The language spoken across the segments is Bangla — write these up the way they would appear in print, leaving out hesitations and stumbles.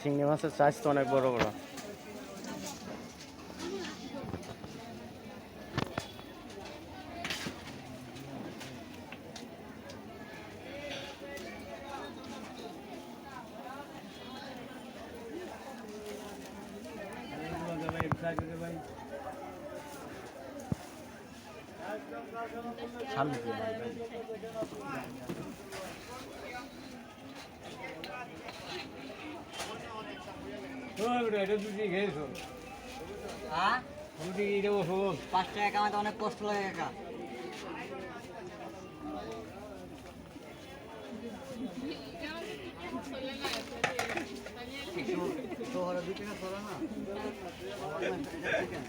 চিংড়ি মাছের সাইজ তো অনেক বড় বড়। সামনে পাঁচ টাকা কামাতে অনেক কষ্ট লাগে কাকা। শহরে 2 টাকা চলে না, 100 টাকা 120 টাকা।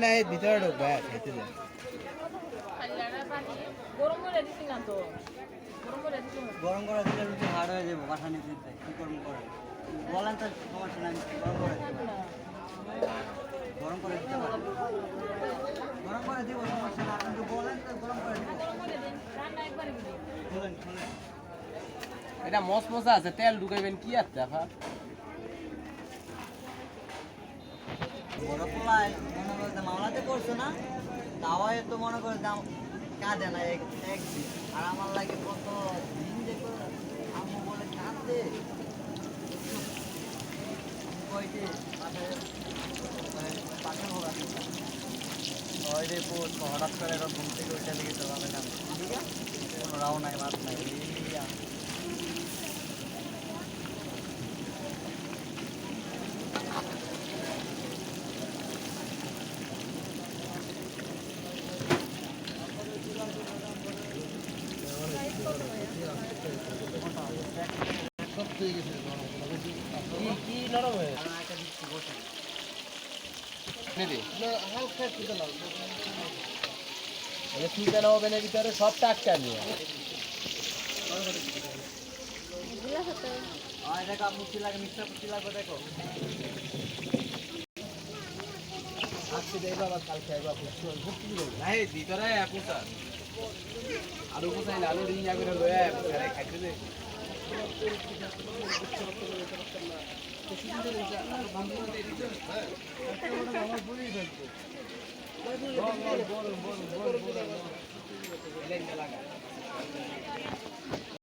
না এই ভিতরে ঢুকবে খাইতে দেয়। গরম করে দিলে রুটি হার্ড হয়ে যাবো, বাসা নিতে কি করবো করে বলেন তো, সমস্যা নাই, গরম করে দিতে পারি, গরম করে দিব, সমস্যা না, কিন্তু বলেন তো গরম করে দিব। এটা মশমশা আছে, তেল ঢুকাইবেন কি আর দেখা বড় পোলায় মনে করে মামলাতে করছে না, দাওয়ায় তো মনে করে দাম কাঁদে না একদিন, আর আমার লাগে কত দিন যে আম্মু বলে কাঁদে কইতে পাশে হোক ওই রে পোত হঠাৎ করে ঘুম থেকে উঠে লেগে তো হবে না, ঠিক আছে কোনো রাও নাই মাছ নাই। কি নরম হয়ে ফুলটা ওভেনের ভিতরে সব টাটকা নিয়ে দেখো মুক্তি লাগে, মিক্সার ফুটি লাগবে দেখো। আজকে দেই বাবা, কালকে আইবা নাই ভিতরে আপুটা আলু কোথায় আলু রিং যাবে লয়ে খাইতে দে। বল